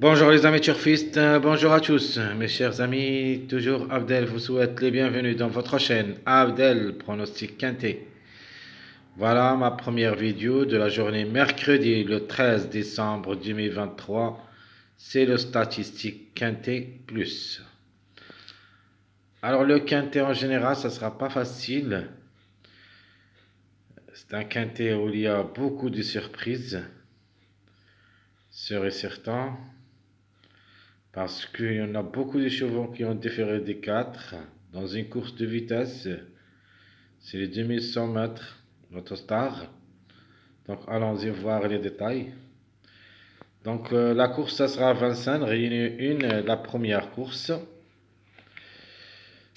Bonjour les amis turfistes, bonjour à tous. Mes chers amis, toujours Abdel vous souhaite les bienvenus dans votre chaîne Abdel Pronostic Quintet. Voilà ma première vidéo de la journée mercredi le 13 décembre 2023. C'est le statistique Quintet Plus. Alors le Quintet en général, ça sera pas facile. C'est un Quintet où il y a beaucoup de surprises, sûr et certain. Parce qu'il y en a beaucoup de chevaux qui ont différé des 4 dans une course de vitesse. C'est les 2100 mètres l'Autostar. Donc allons-y voir les détails. Donc la course, ça sera à Vincennes, réunion 1, la première course.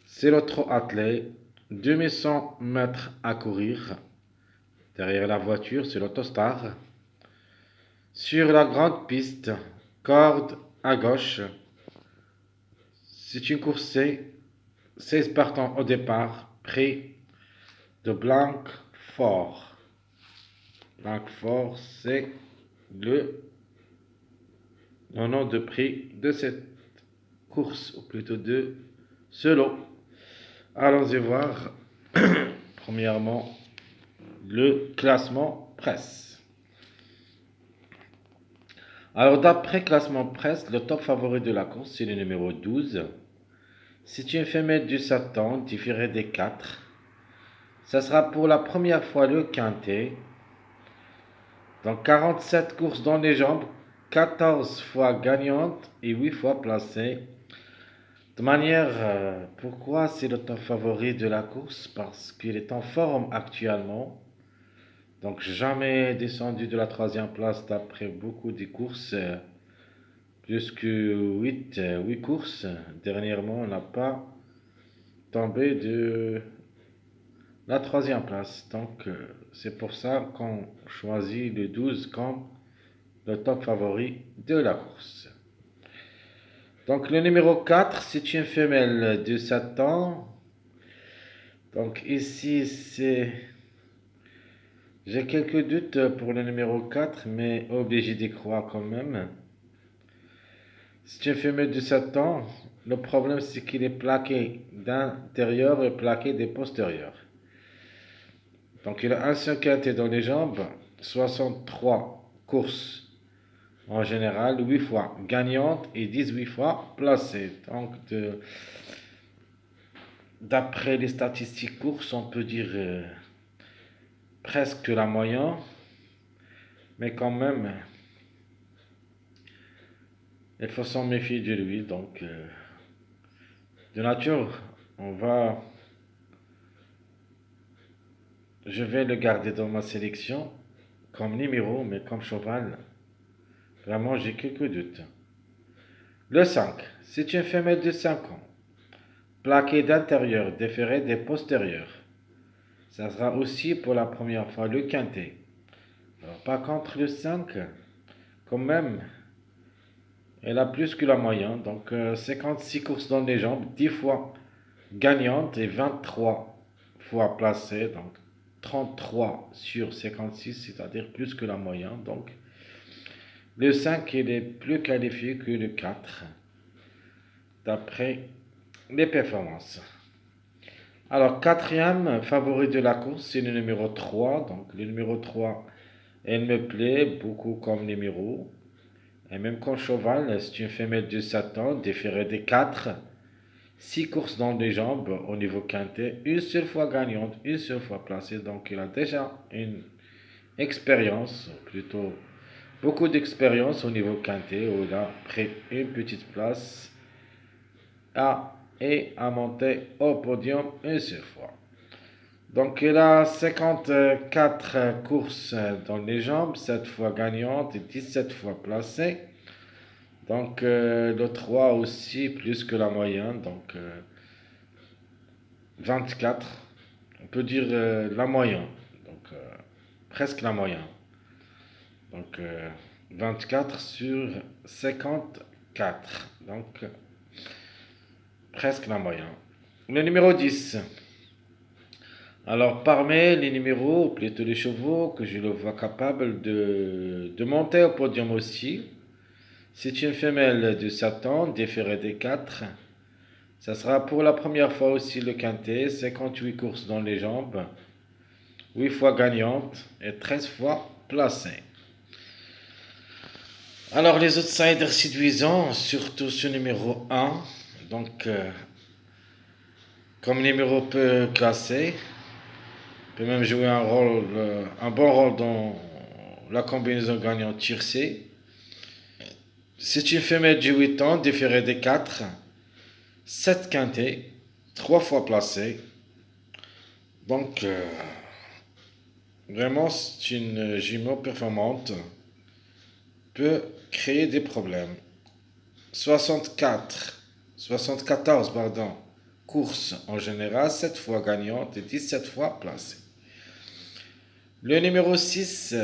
C'est le trot attelé, 2100 mètres à courir. Derrière la voiture, c'est l'Autostar. Sur la grande piste, corde à gauche. C'est une course C, 16 partants au départ, près de Blanquefort. Blanquefort, c'est le nom de prix de cette course, ou plutôt de ce lot. Allons-y voir, premièrement, le classement presse. Alors, d'après classement presse, le top favori de la course, c'est le numéro 12. C'est une femelle du Satan, différée des 4. Ça sera pour la première fois le quintet. Donc 47 courses dans les jambes, 14 fois gagnante et 8 fois placée. De manière, pourquoi c'est le top favori de la course? Parce qu'il est en forme actuellement. Donc jamais descendu de la troisième place d'après beaucoup de courses. Plus que 8 courses. Dernièrement, on n'a pas tombé de la troisième place. Donc c'est pour ça qu'on choisit le 12 comme le top favori de la course. Donc le numéro 4, c'est une femelle de 7 ans. Donc ici, j'ai quelques doutes pour le numéro 4, mais obligé d'y croire quand même. C'est une femelle de 7 ans. Le problème, c'est qu'il est plaqué d'intérieur et plaqué des postérieurs. Donc il a un seul quintet dans les jambes, 63 courses en général, 8 fois gagnante et 18 fois placée. Donc, d'après les statistiques courses, on peut dire presque la moyenne, mais quand même, il faut s'en méfier de lui. Donc, de nature, je vais le garder dans ma sélection comme numéro, mais comme cheval, vraiment, j'ai quelques doutes. Le 5, c'est une femelle de 5 ans. Plaqué d'intérieur, déféré des postérieurs. Ça sera aussi pour la première fois le quintet. Alors, par contre, le 5, quand même, elle a plus que la moyenne. Donc, 56 courses dans les jambes, 10 fois gagnante et 23 fois placée. Donc, 33 sur 56, c'est-à-dire plus que la moyenne. Donc, le 5, il est plus qualifié que le 4, d'après les performances. Alors, quatrième favori de la course, c'est le numéro 3. Donc, le numéro 3, elle me plaît beaucoup comme numéro. Et même comme cheval, c'est une femelle de 7 ans, différée des 4. 6 courses dans les jambes au niveau quintet. Une seule fois gagnante, une seule fois placée. Donc, il a déjà une expérience, plutôt beaucoup d'expérience au niveau quintet, où il a pris une petite place et a monté au podium une seule fois. Donc, il a 54 courses dans les jambes, 7 fois gagnantes et 17 fois placées. Donc, le 3 aussi, plus que la moyenne. Donc, 24, on peut dire la moyenne. Donc, presque la moyenne. Donc, 24 sur 54. Donc, presque la moyenne. Le numéro 10. Alors, parmi les numéros, plutôt les chevaux, que je le vois capable de monter au podium aussi, C'est une femelle de 7 ans, déférée des 4. Ça sera pour la première fois aussi le quintet, 58 courses dans les jambes, 8 fois gagnante et 13 fois placée. Alors les outsiders séduisants, surtout ce numéro 1, donc comme numéro peu classé, peut même jouer un bon rôle dans la combinaison gagnante tiercée. C'est une femelle de 8 ans, déférée des 4, 7 quintés, 3 fois placée. Donc, vraiment, c'est une jument performante. Peut créer des problèmes. 74 courses en général, 7 fois gagnante et 17 fois placée. Le numéro 6,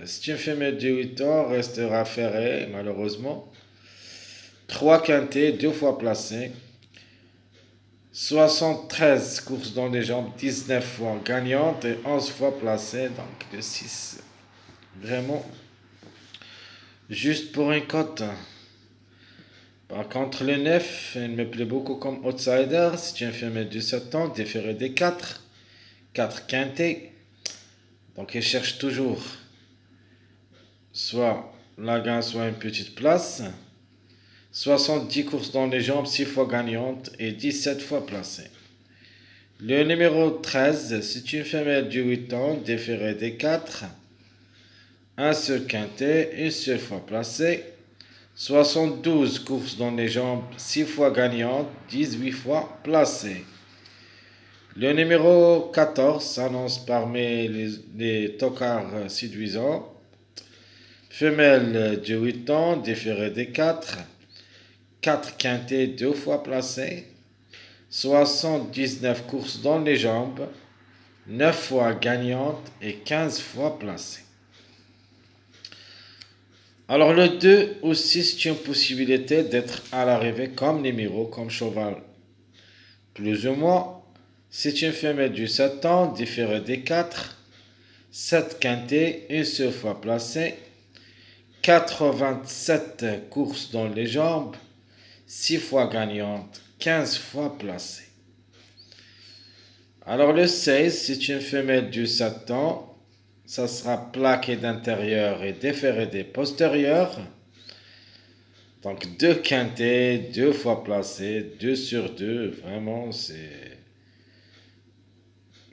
c'est une femelle de 8 ans, restera ferrée, malheureusement. 3 quintés, 2 fois placées. 73 courses dans les jambes, 19 fois gagnante et 11 fois placée. Donc le 6, vraiment juste pour une cote. Par contre, le 9, il me plaît beaucoup comme outsider. C'est une femelle de 7 ans, déférée des 4. 4 quintés. Donc il cherche toujours soit la gagne, soit une petite place. 70 courses dans les jambes, 6 fois gagnante et 17 fois placée. Le numéro 13, c'est une femelle de 8 ans, déférée des 4. Un seul quintet, une seule fois placée. 72 courses dans les jambes, 6 fois gagnante, 18 fois placée. Le numéro 14 s'annonce parmi les tocards séduisants. Femelle de 8 ans, déférée des 4. 4 quintés, 2 fois placées. 79 courses dans les jambes, 9 fois gagnante et 15 fois placée. Alors le 2 aussi, c'est une possibilité d'être à l'arrivée comme numéro, comme cheval. Plus ou moins, c'est une femelle du 7 ans, différée des 4, 7 quintés, une seule fois placée, 87 courses dans les jambes, 6 fois gagnante, 15 fois placée. Alors le 16, c'est une femelle du 7 ans. Ça sera plaqué d'intérieur et déféré des postérieurs. Donc 2 quintés, 2 fois placés, 2 sur 2. Vraiment, c'est...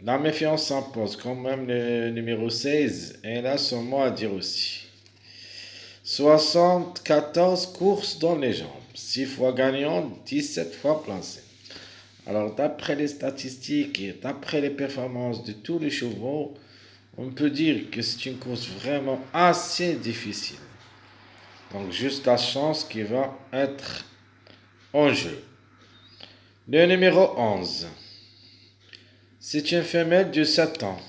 La méfiance s'impose quand même le numéro 16. Et là, son mot à dire aussi. 74 courses dans les jambes. 6 fois gagnant, 17 fois placé. Alors, d'après les statistiques et d'après les performances de tous les chevaux, on peut dire que c'est une course vraiment assez difficile. Donc, juste la chance qui va être en jeu. Le numéro 11. C'est une femelle de 7 ans.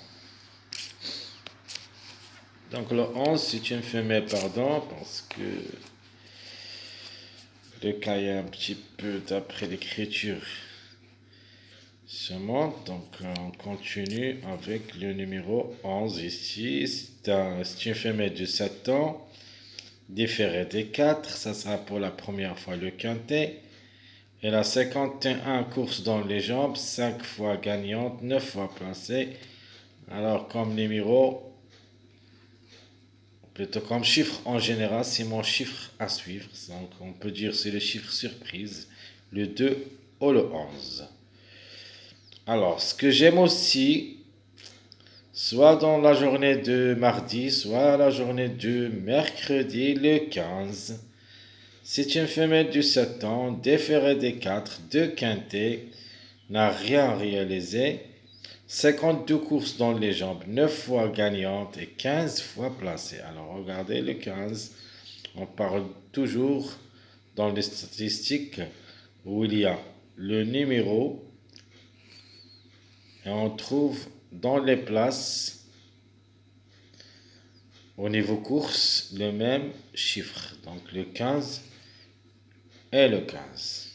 Donc, le 11, c'est une femelle, pardon, parce que le cahier est un petit peu d'après l'écriture. Donc on continue avec le numéro 11 ici. C'est une femelle de 7 ans, déférée des 4. Ça sera pour la première fois le quintet. Elle a 51 courses dans les jambes, 5 fois gagnante, 9 fois placée. Alors comme numéro, plutôt comme chiffre en général, c'est mon chiffre à suivre. Donc on peut dire c'est le chiffre surprise, le 2 ou le 11. Alors, ce que j'aime aussi, soit dans la journée de mardi, soit la journée de mercredi, le 15, c'est une femelle de 7 ans, déférée des 4, 2 quintés, n'a rien réalisé, 52 courses dans les jambes, 9 fois gagnante et 15 fois placée. Alors, regardez le 15, on parle toujours dans les statistiques où il y a le numéro. Et on trouve dans les places, au niveau course, le même chiffre. Donc le 15 et le 15.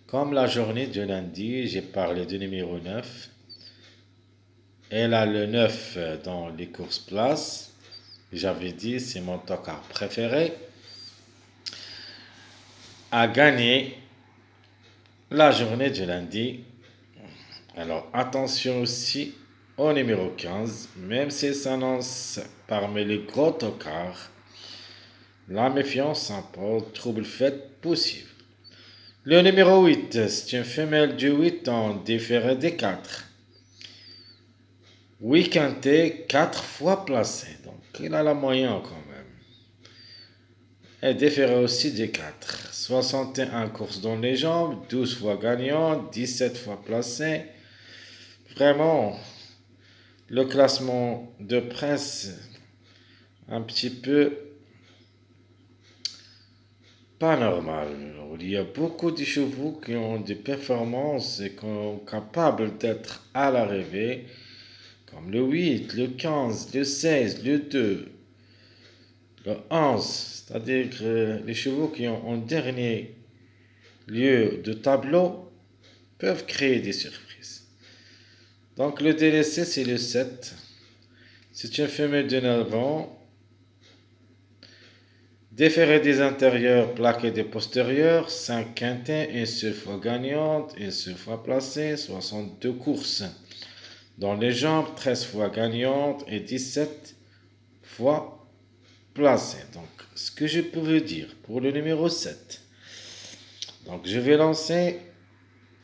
Comme la journée de lundi, j'ai parlé du numéro 9. Elle a le 9 dans les courses places. J'avais dit, c'est mon tocard préféré. a gagné la journée du lundi. Alors attention aussi au numéro 15, même s'il s'annonce parmi les gros tocards, la méfiance s'impose, trouble fait possible. Le numéro 8, c'est une femelle du 8 en différé des 4. 8 quintés, 4 fois placé. Donc il a la moyenne quand même. Et différé aussi des 4. 61 courses dans les jambes, 12 fois gagnant, 17 fois placé. Vraiment, le classement de presse un petit peu pas normal. Il y a beaucoup de chevaux qui ont des performances et qui sont capables d'être à l'arrivée, comme le 8, le 15, le 16, le 2, le 11, c'est-à-dire les chevaux qui ont en dernier lieu de tableau peuvent créer des surprises. Donc le délaissé, c'est le 7. C'est une femelle de 9 ans. Déféré des intérieurs, plaqué des postérieurs, 5 quintets, une seule fois gagnante, une seule fois placée, 62 courses. Dans les jambes, 13 fois gagnante et 17 fois placée. Donc, ce que je peux vous dire pour le numéro 7. Donc, je vais lancer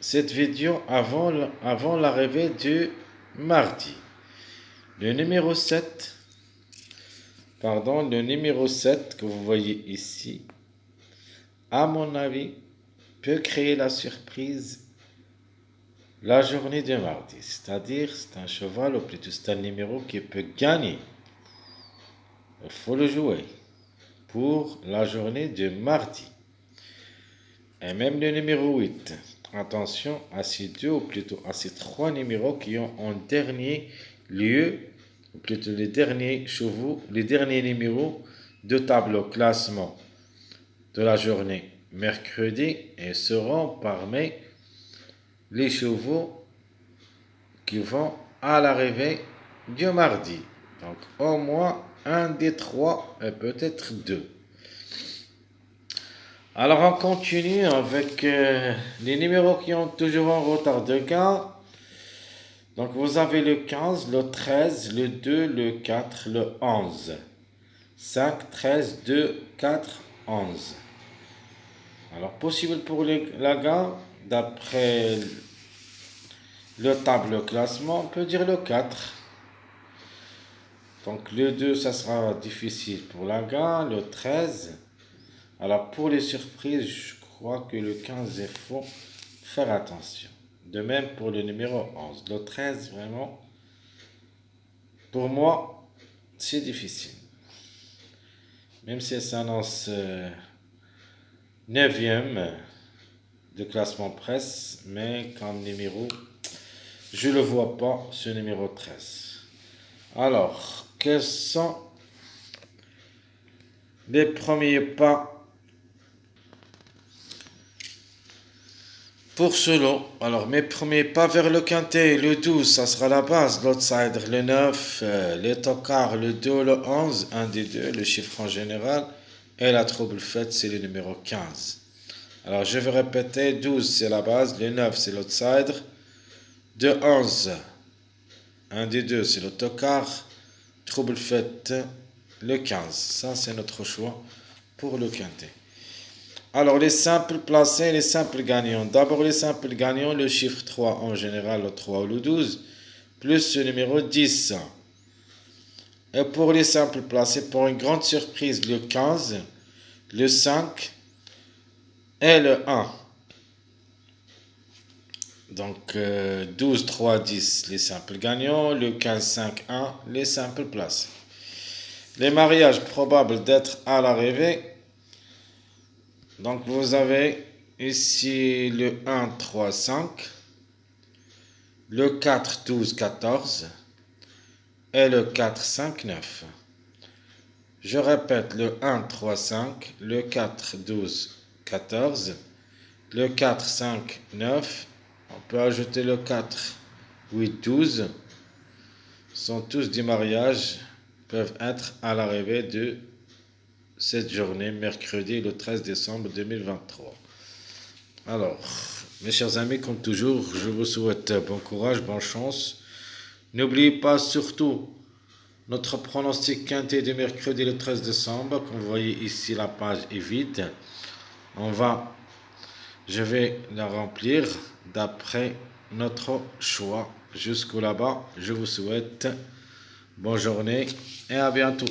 cette vidéo avant l'arrivée du mardi. Le numéro 7, le numéro 7 que vous voyez ici, à mon avis, peut créer la surprise la journée de mardi. C'est-à-dire, c'est un cheval, ou plutôt c'est un numéro qui peut gagner. Il faut le jouer pour la journée de mardi. Et même le numéro 8. Attention à ces deux, ou plutôt à ces trois numéros qui ont en dernier lieu, ou plutôt les derniers chevaux, les derniers numéros de tableau classement de la journée mercredi et seront parmi les chevaux qui vont à l'arrivée du mardi. Donc au moins un des trois et peut-être deux. Alors on continue avec les numéros qui ont toujours un retard de gain. Donc vous avez le 15, le 13, le 2, le 4, le 11. 5, 13, 2, 4, 11. Alors possible pour la gain, d'après le tableau classement, on peut dire le 4. Donc le 2, ça sera difficile pour la gain, le 13. Alors pour les surprises, je crois que le 15, il faut faire attention. De même pour le numéro 11. Le 13, vraiment, pour moi, c'est difficile. Même si ça s'annonce 9e de classement presse, mais comme numéro, je ne le vois pas, ce numéro 13. Alors, quels sont les premiers pas pour ce lot? Alors, mes premiers pas vers le quintet, le 12, ça sera la base, l'outsider, le 9, les tocards, le 2, le 11, un des deux, le chiffre en général, et la trouble faite, c'est le numéro 15. Alors, je vais répéter, 12, c'est la base, le 9, c'est l'outsider, 2, 11, un des deux, c'est le tocard, trouble faite, le 15. Ça, c'est notre choix pour le quintet. Alors, les simples placés, les simples gagnants. D'abord, les simples gagnants, le chiffre 3 en général, le 3 ou le 12, plus le numéro 10. Et pour les simples placés, pour une grande surprise, le 15, le 5 et le 1. Donc, 12, 3, 10, les simples gagnants, le 15, 5, 1, les simples placés. Les mariages probables d'être à l'arrivée. Donc, vous avez ici le 1, 3, 5, le 4, 12, 14 et le 4, 5, 9. Je répète, le 1, 3, 5, le 4, 12, 14, le 4, 5, 9. On peut ajouter le 4, 8, 12. Ce sont tous des mariages, peuvent être à l'arrivée de cette journée, mercredi le 13 décembre 2023. Alors, mes chers amis, comme toujours, je vous souhaite bon courage, bonne chance. N'oubliez pas surtout notre pronostic quintet de mercredi le 13 décembre. Comme vous voyez ici, la page est vide. On va, je vais la remplir d'après notre choix. Jusqu'au là-bas, je vous souhaite bonne journée et à bientôt.